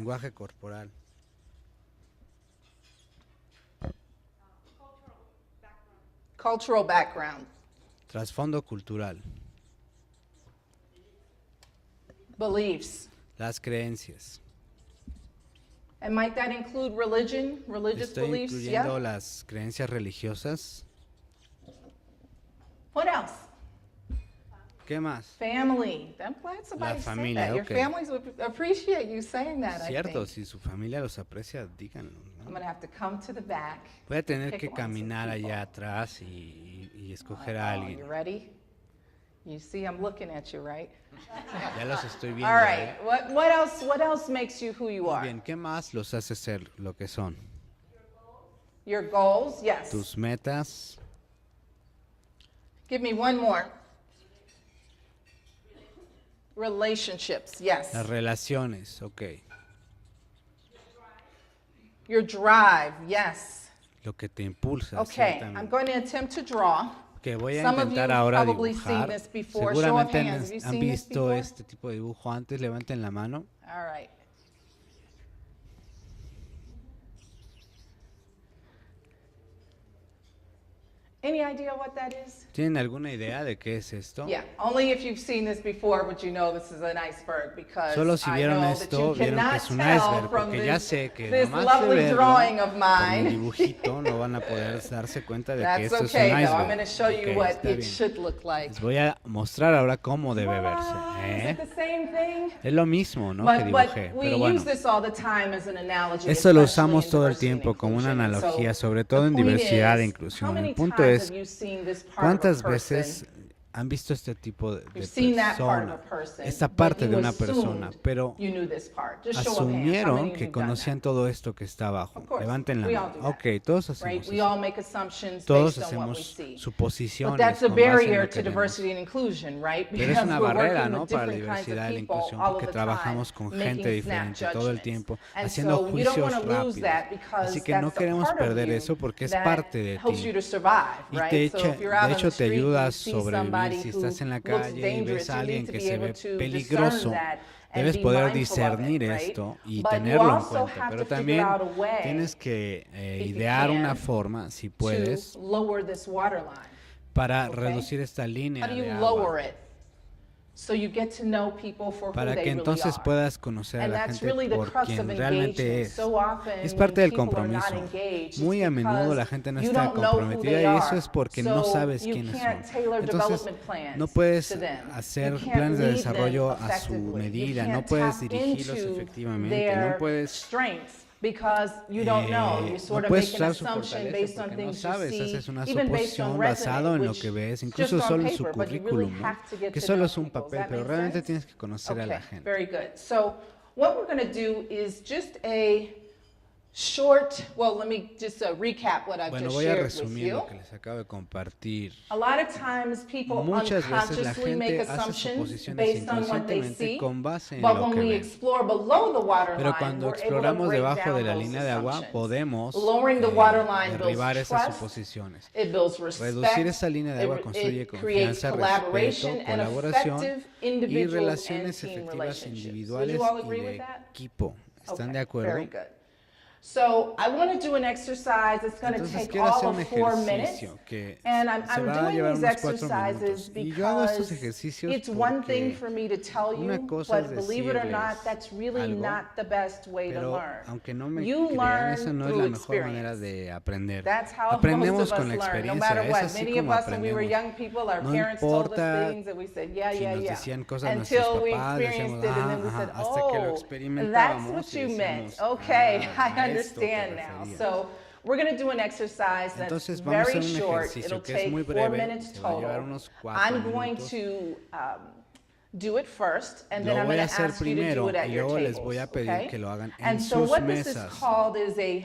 Lenguaje corporal. Cultural background. Trasfondo cultural. Beliefs. Las creencias. And might that include religion, religious Estoy beliefs? incluyendo Yeah. las creencias religiosas. What else? ¿Qué más? Family. I'm glad somebody said familia, that. Your okay. families would appreciate you saying that, Cierto, I think. si su familia los aprecia, díganlo, I'm ¿no? going to have to come to the back. Voy a tener pick que one, some caminar people. allá atrás y escoger a Oh, you alguien. ready? You see, I'm looking at you, right? Ya los estoy viendo. All right. What else makes you who you Muy are? bien, ¿qué más los hace ser lo que son? Your goals, yes. Tus metas. Give me one more. Relationships, yes. Las relaciones, ok. Your drive, yes. Lo que te impulsa a Okay, hacer I'm también. going to attempt to draw. Que voy a Some of you intentar have ahora probably seen dibujar. this before. Show of Seguramente hands. Have you han seen this visto before? este tipo de dibujo antes. Levanten la mano. All right. Any idea what that is? ¿Tienen alguna idea de qué es esto? Yeah, only if you've seen this before would you know this is an iceberg, because Solo si I vieron know esto, that you vieron que cannot es un tell iceberg, from porque ya this, sé que this nomás de lovely verlo, drawing of con el mine. dibujito, no van a poder darse cuenta de que That's esto okay, es un though. I'm iceberg. going to show you Ok, what está it bien. should look like. Les voy a mostrar ahora cómo debe verse. Is it the same thing? Es lo mismo, ¿no? que But dibujé. we Pero bueno, use this all the time as an analogy. eso lo especially usamos in todo el diversity and tiempo como una inclusion. analogía, So sobre todo the en point diversidad e is, inclusión. how many El punto times es, have you seen this part of a ¿cuántas person? veces han visto este tipo de You've seen that part of persona, a person, esta but parte de you una persona, assumed pero you knew this part. Just show of hands. How many asumieron of you que have done conocían that? todo esto que está abajo? Of course, Levanten la we all mano. do that, Ok, todos Right? hacemos We eso. all make assumptions Todos based on what we hacemos see. But suposiciones that's a con base en barrier lo to que vemos. diversity and inclusion, right? Pero es Because una we're barrera, working ¿no? with Para la different kinds diversidad of y la people inclusión, all porque of the time, trabajamos con gente making snap diferente todo el judgments. tiempo, And haciendo so we don't juicios want to lose rápidos. that, because Así que no that's a queremos part of perder you eso porque es that parte de helps you ti. to survive, Y right? te So echa, if you're out de on hecho the te street and ayuda a you see sobrevivir. somebody Si who estás en la looks calle y dangerous, ves a you alguien need to que be se able ve to peligroso, discern that and debes be poder mindful of discernir it, right? esto y But you tenerlo en also cuenta. have Pero to figure también out a way tienes que if you idear una can, forma, si to puedes, lower this waterline. para Okay. reducir esta línea How do you de lower agua. it? So you get to know people for who Para they que really entonces are. puedas conocer a And la that's gente really the por crux quien of realmente engagement. es. So often Es parte when del people are not compromiso. engaged, Muy a it's menudo because la gente no you está don't know who comprometida they y eso are. es porque no So sabes you quiénes can't son. tailor Entonces development plans no puedes to them. hacer You can't planes de lead them desarrollo a su effectively. medida, You no can't puedes tap dirigirlos into efectivamente, their no puedes strengths, because you don't know. You no sort of puedes make an usar su assumption fortaleza based on porque no things you sabes, see, haces una even based on suposición resume, basado en lo which que ves, just incluso on solo en su paper, but you really currículum, ¿no? have to get Que to solo know es un people. Does papel, that pero make realmente sense? tienes que conocer a la Okay, gente. very good. So what we're going to do is just a short, well, let me just recap what I've Bueno, just voy a shared with resumir you. lo que les acabo de compartir. A lot of times people Muchas veces la unconsciously make gente hace assumptions suposiciones based on what they inconscientemente see, con base en but lo when que we ven. explore below the waterline, Pero cuando we're able to exploramos break debajo de down la those línea de agua, assumptions. podemos Lowering the waterline derribar builds esas trust, suposiciones. it builds respect, Reducir esa línea de agua it construye creates confianza, collaboration respeto, and colaboración effective y individual and relaciones team efectivas relationships. Would individuales you all y agree with de that? equipo. ¿Están Okay, de acuerdo? very good. So I want to do an exercise that's going to Entonces take quiero hacer all un of 4 minutes. ejercicio que And I'm se va a doing llevar these unos 4 exercises minutos. Y yo hago estos because ejercicios it's one thing porque for me to tell una you, cosa es but believe it or decirles not, that's really algo, not the best way to pero learn. aunque no me You crean, esa learn no es through la mejor manera experience. de aprender. That's how most Aprendemos of con us la learn, no experiencia, matter es what. así Many of como us, when we were aprendemos. young people, our No parents told us importa things and we said, yeah, si yeah, nos yeah. decían cosas nuestros Until we papás, experienced decíamos, it and then we ajá, said, hasta que lo oh, that's experimentábamos what y you meant. decíamos, Okay, I a esto te understand now. referías. So we're going to do an exercise that's Entonces vamos a very hacer un short. ejercicio It'll que es take muy 4 breve, minutes se va a llevar total. unos 4 I'm going minutos. to do it first, and then Lo I'm voy going a to hacer ask you to do primero it at y your luego les tables, voy a pedir okay? que lo hagan en And so sus what this is mesas. called is a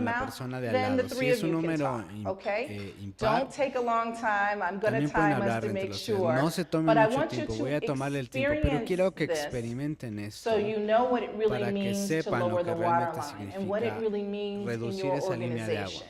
con come la out, persona de al then the lado. Si three es of un you can número talk, okay? impar, Don't take a long time. I'm going to también pueden time us hablar to entre make los tres. sure. No se tome But I mucho want you tiempo, to voy a tomarle el tiempo, pero experience quiero que this experimenten so esto you know what it really para que means to sepan lo lower que the realmente water line and what it significa really means in reducir your esa línea de agua. organization.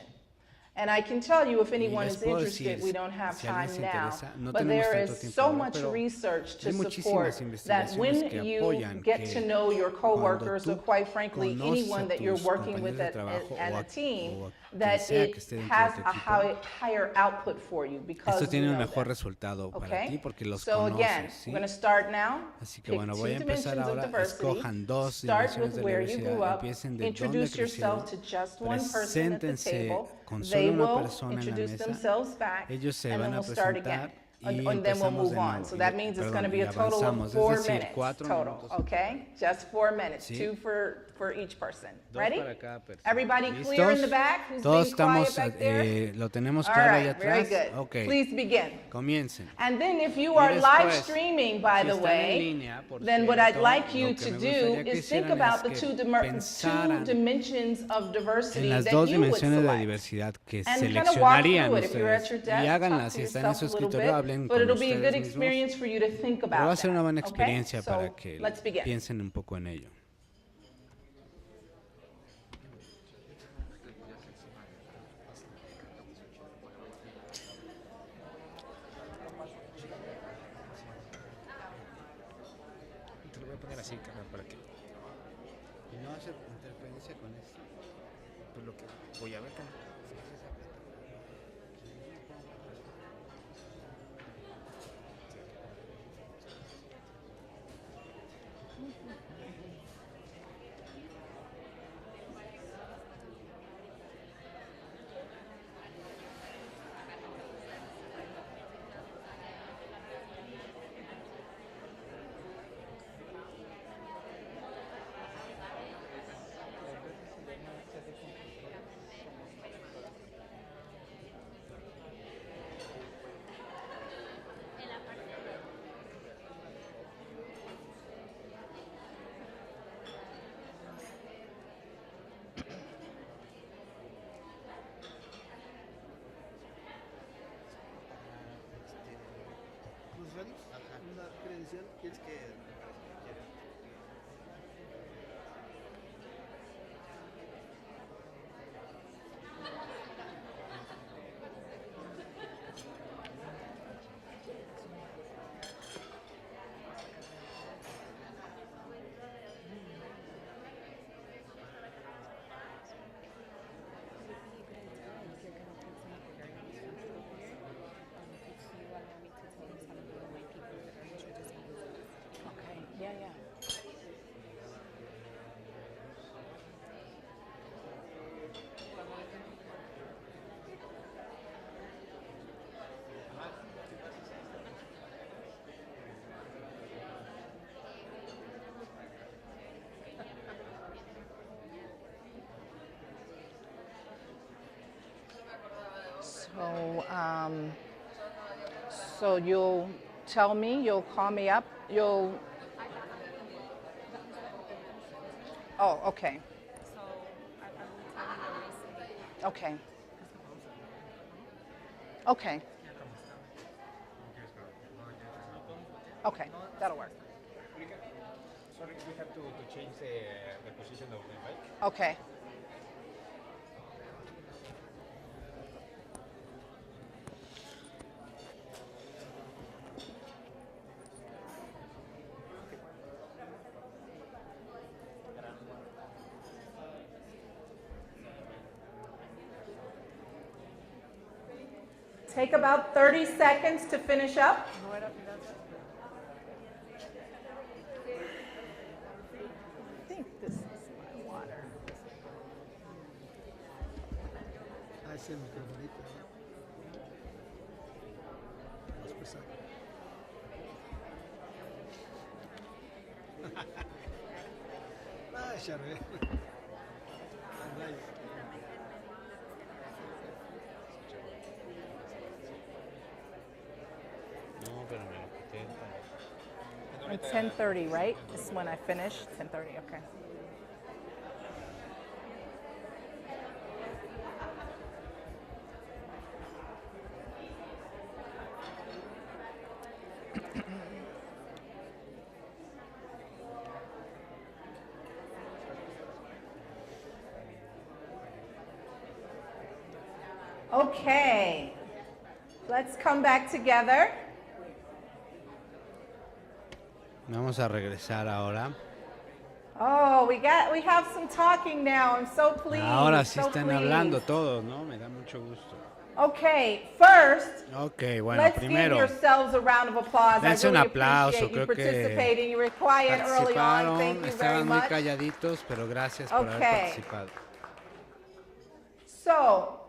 And I can tell you if Y anyone les is puedo interested, decir, we don't have si alguien time se now, interesa, no but tenemos there tanto is tiempo so ahora, much pero research to hay muchísimas support that investigaciones when que you apoyan get to que know your cuando coworkers or tú quite frankly conoces anyone a that you're tus working with compañeros de trabajo and o a team, o a quien that sea que it esté dentro de has tu a equipo, higher output for you because esto you tiene un know mejor them. resultado para ti Okay? porque los So again, conoces, we're going to ¿sí? start now. Así que Pick bueno, voy two a empezar dimensions of ahora. diversity. Escojan dos Start with dimensiones de la where you grew diversidad, up. empiecen de dónde Introduce yourself crecieron, to just one person at the preséntense table. con They solo una will persona en la introduce mesa, themselves back, ellos se and then van a we'll start again. presentar y And then we'll empezamos move de on. nuevo. So that means it's going to be Y a total avanzamos, of 4 es decir, minutes 4 total, minutos. okay? Just 4 minutes, Sí. 2 for each person. Dos Ready? para cada persona. Everybody clear in the ¿Listos? back? Who's Todos being quiet estamos, back there? lo tenemos All claro allá right, very atrás. good. Ok, Please begin. comiencen. And then if you Y are live después, streaming, by si the están en way, línea, por then what I'd cierto, like you lo que to me do gustaría que is think hicieran about the es two que pensaran dimensions of diversity en las that dos you would dimensiones de select. diversidad que And kind of walk seleccionarían through it. If you're at ustedes your y desk, háganlas. talk to Si están en su yourself a little escritorio, bit, hablen but con it'll be a good ustedes mismos. experience for you to think Pero about va a ser una buena that, experiencia okay? para So que let's begin. piensen un poco en ello. Te lo voy a poner así, carnal, para que. Y no hacer interferencia con esto. Pues lo que voy a ver, carnal. ¿Los radios? ¿Una credencial? ¿Quieres que...? Okay, yeah, yeah. So you'll tell me, you'll call me up, you'll. Oh, okay. Okay. Okay. Okay, that'll work. Sorry, we have to change the position of the mic. Okay. Take about 30 seconds to finish up. I think this is my water. Ah, ese microfonito. Más pesado. Ah, Charbel. Nice. No, pero me lo quité. At 10:30, right? This is when I finish. 10:30. Okay. Okay, let's come back together. Vamos a regresar ahora. Oh, we have some talking now. I'm so pleased. Ahora sí so están pleased. hablando todos, ¿no? Me da mucho gusto. Okay, first, Ok, bueno, let's give primero, yourselves a round of applause. dense I un really aplauso. appreciate you Creo que participating. You were quiet early on. Thank participaron, you very estaban muy much. calladitos, pero gracias por haber Okay. participado. So,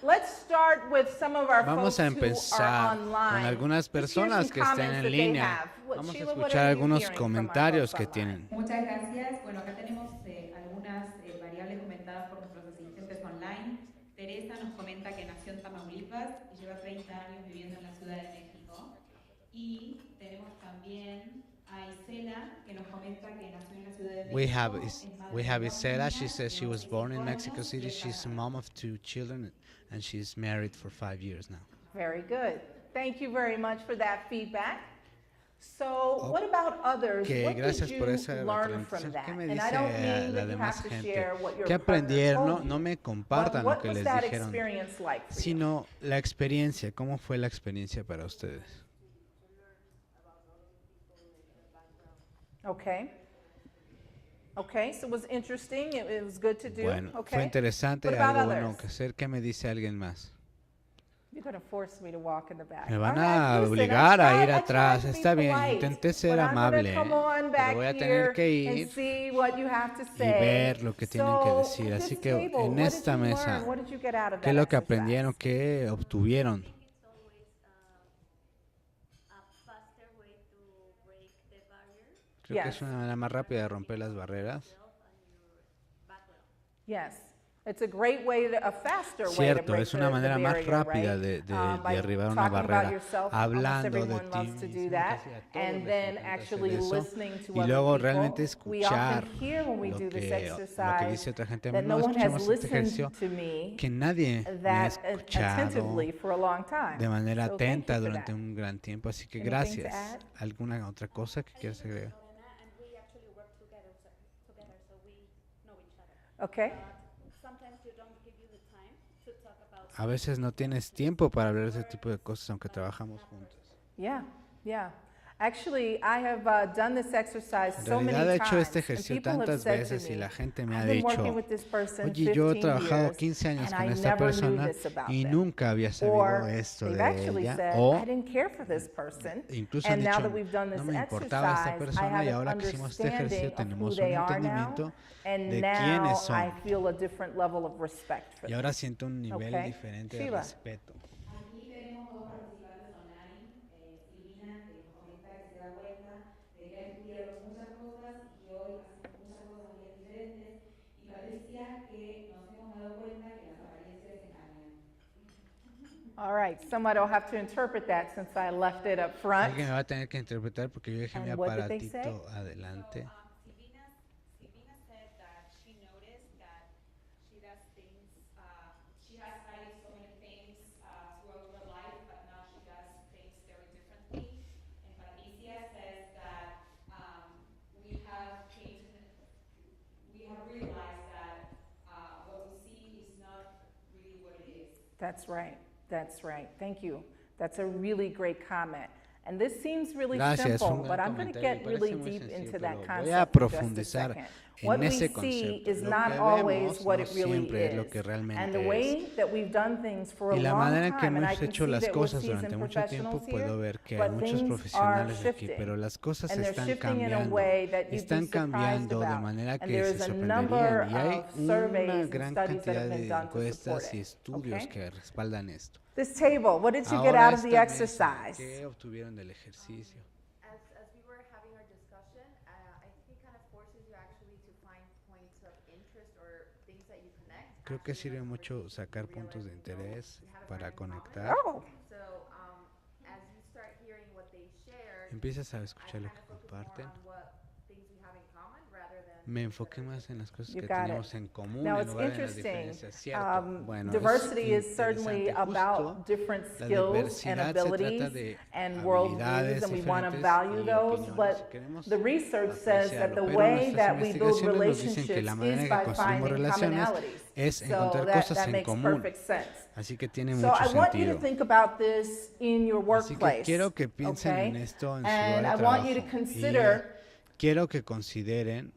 let's start with some of our Vamos folks a who are empezar online. con algunas Let's hear personas some que estén comments en that they línea. have. What- Vamos a Sheila, what escuchar are you algunos hearing from our comentarios folks que online? tienen. Muchas gracias. Bueno, acá tenemos algunas variables comentadas por nuestros asistentes online. Teresa nos comenta que nació en Tamaulipas y lleva 30 años viviendo en la Ciudad de México. Y tenemos también a Isela, que nos comenta que nació en la Ciudad de México. We have Isela. She says she was born in Mexico City. She's a mom of 2 children and she's married for 5 years now. Very good. Thank you very much for that feedback. So, what about others? Que What did gracias you por esa learn from retroalimentación. that? ¿Qué me And I dice don't mean la that you demás have to gente? share what your ¿Qué partner aprendieron? told No you, me but compartan lo what que was les that dijeron, experience like for you? sino la experiencia. ¿Cómo fue la experiencia para ustedes? Okay. Okay, so it was interesting. It was good to do. Bueno, okay. fue interesante, What about algo bueno others? que hacer. ¿Qué me dice alguien más? You're going to force me to walk in the back. Me van All right, a listen, obligar a ir I tried atrás. to be Está bien, polite, intenté ser but I'm gonna amable, come on pero back voy a here tener que and ir see what you have to y say. ver lo que tienen que So, decir. at Así this que table, en what did esta you mesa, learn? What did you get out of ¿qué es that lo que exercise? aprendieron? ¿Qué obtuvieron? It's always a faster way to break the barrier Creo que Yes. es una manera más rápida de romper las barreras. yourself and your background. Yes. It's a great way, a faster way to Cierto, break es una the manera más barrier, rápida right? de By derribar una talking about barrera, yourself, almost hablando de everyone ti loves to do mismo, that, casi a todos and les then encanta actually hacer eso, listening to y other luego people. realmente We escuchar often hear when we lo do this que exercise dice otra gente. that no No one has escuchamos este ejercicio, listened to me que nadie me ha that escuchado attentively for a long time. de manera So thank atenta you for durante that. un gran tiempo, así que Anything to gracias. add? ¿Alguna otra cosa que quieras agregar? Lorena, and we actually work together, so we know each other. Okay. Sometimes you don't give you the time to talk about A veces no tienes tiempo para hablar de ese tipo de cosas, aunque trabajamos juntos. Yeah, yeah. Actually, I have done this exercise En so many realidad he times, hecho este and ejercicio people have tantas said to veces y me, la gente me ha I've been dicho, working with this person oye, yo he 15 trabajado years, 15 años and con I esta never knew persona this about y them. nunca había Or sabido esto they've de actually ella. said, O I didn't care for this person, incluso han and now dicho, that we've done no this me importaba esta exercise, I persona have y an ahora que hicimos este ejercicio understanding of who tenemos un they are now, entendimiento and de now quiénes I son. feel a different level of respect for Y them. ahora siento un nivel Okay. diferente de Sheila. respeto. Aquí tenemos dos participantes online. Silvina, que nos comenta que se da cuenta de que ha estudiado muchas cosas y que hoy hace muchas cosas bien diferentes. Y Patricia, que nos hemos dado cuenta que las apariencias engañan. All right, somebody will have to interpret that since I left it up front. Alguien me va a tener que interpretar porque yo dejé mi And what did they aparatito adelante. Silvina said that she noticed that she does things, she has tried so many things throughout her life, but now she does things very differently. And Patricia says that we have changed, we have realized that what we see is not really what it is. That's right. That's right. Thank you. That's a really great comment. And this seems really Gracias, simple, un but gran I'm going to comentario. get Me really parece muy deep sencillo, into pero that voy a concept in just a profundizar second. en What we ese see concepto. is Lo not que always vemos what no it really siempre es lo is. que realmente And the es. way that we've done things for a Y la long manera en que time, and I hemos can hecho see las that we're cosas durante seasoned mucho tiempo, professionals puedo here, ver que hay but muchos things are profesionales aquí, shifting. pero las cosas And they're están shifting in a cambiando. way that you'd be Están surprised cambiando de about. manera And que there se is a number sorprenderían. Y hay of surveys una and gran studies that cantidad have been de done to support encuestas y it. estudios Okay? que respaldan esto. This table, what did you get Ahora out of the esta mesa, exercise? ¿qué obtuvieron del ejercicio? As we were having our discussion, I think it kind of forces you actually to find points of interest or things that you connect. Creo que sirve mucho sacar puntos de interés para conectar. Oh, So as you start hearing what they shared, Empiezas a I escuchar kind lo of que focus more comparten. on what things we have in common rather than me enfoqué más en las cosas You que got teníamos it. en común Now en it's lugar de las interesting. diferencias. Cierto. Bueno, Diversity es is certainly interesante. about Justo different la skills and diversidad se trata abilities de and worldviews, habilidades and we want to diferentes value y those. opiniones, y But queremos the research says that apreciarlo. the Pero way nuestras that we build investigaciones nos dicen que relationships la manera is en que by construimos finding relaciones commonalities. es So encontrar that cosas en makes común. perfect sense. Así que tiene So mucho I want you to sentido. think about this in your Así que workplace. quiero que piensen Okay? en esto en su And lugar I de want you to trabajo. consider Quiero que consideren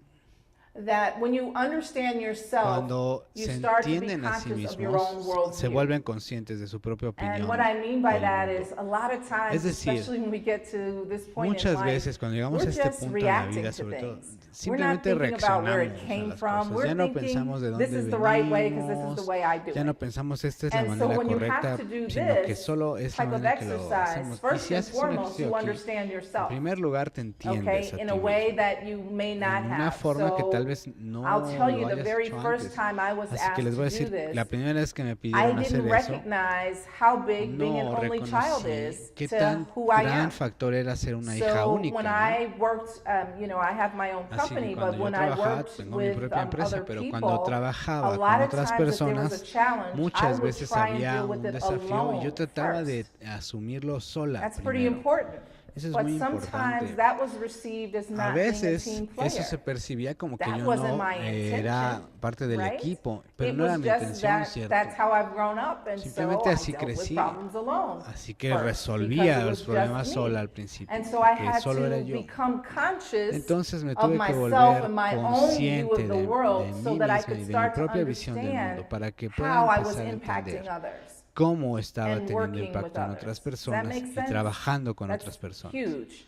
that when you understand yourself, cuando you se start to be entienden a sí conscious of your own mismos, se worldview. vuelven conscientes de su propia opinión. And what I mean by del that mundo. is a lot of times, Es decir, especially when we get to this point in Muchas life, veces cuando llegamos we're a este just punto en la reacting vida, to sobre todo, things. We're not simplemente thinking about where it reaccionamos a came las from. cosas. We're Ya no thinking, pensamos de this dónde is the right way because this is venimos, the way I do ya no it. pensamos esta es la And so manera when you correcta, have to do sino que this solo es la type of manera que lo exercise, hacemos. Y first si and haces un foremost, ejercicio you aquí, understand en yourself, primer lugar te entiendes okay, a in ti a way mismo, that you may not en una have. forma que tal So vez no I'll tell you, lo the hayas very hecho first antes. time I was Así asked que les voy a to do decir, la this, primera vez que me I pidieron hacer didn't eso, recognize how big being an no only child reconocí is qué to tan who I gran am. factor era ser una hija So única, when ¿no? I worked, you know, I have my own Así que company, cuando but yo when I trabajaba, worked tengo mi with propia empresa, other pero cuando people, a trabajaba lot con of otras times if there was a personas, challenge, I muchas would veces try and había deal with un it desafío y yo alone trataba de first. asumirlo sola That's pretty primero. important. Eso es But muy sometimes importante. that was received as A not being a veces team eso se player. percibía como que That yo wasn't no my era intention, parte del right? equipo, pero It no era was mi just intención, that ¿cierto? that's how I've grown up, and so Simplemente I así dealt with crecí. problems alone Así que first, because resolvía it los was problemas just sola me. al principio, And so I porque had solo era to yo. become conscious Entonces me of tuve que myself volver and my own view consciente of the world de so mí that I misma could y de mi start to propia visión del mundo understand para que pueda how I was empezar a impacting entender others cómo estaba and teniendo working with impacto en others. otras Does that personas make y sense? trabajando con That's otras personas. huge.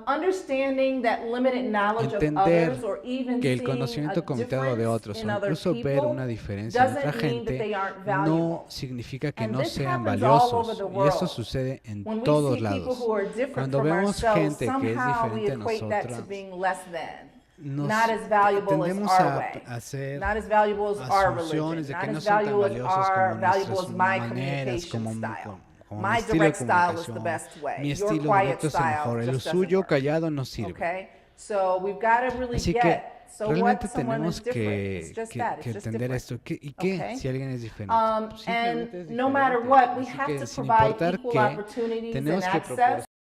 Understanding that limited knowledge of Entender others or even que el seeing a conocimiento limitado de difference otros in o other incluso ver people una diferencia en otra doesn't mean that gente they aren't no valuable. significa que And no this sean happens all over valiosos. the Y eso world. sucede en When we todos see people lados. who are different Cuando from vemos ourselves, gente que es somehow we diferente a equate that to nosotras, being less than, nos not as valuable as tendemos our a way, hacer not as valuable as our religion, asunciones de not que no as son tan valuable as valiosos como valuable nuestras as my maneras, communication como style. mi My estilo de direct style is the comunicación. best way. Mi Your estilo quiet directo es el style mejor. El just doesn't suyo work. callado no sirve. Okay? So we've got to really Así que get, so what, realmente someone tenemos is different. It's just that, que it's just entender different. esto. ¿Y qué Okay. si alguien es diferente? Pues And simplemente es no matter diferente. what, we Así have que to sin provide importar equal qué, opportunities and tenemos que access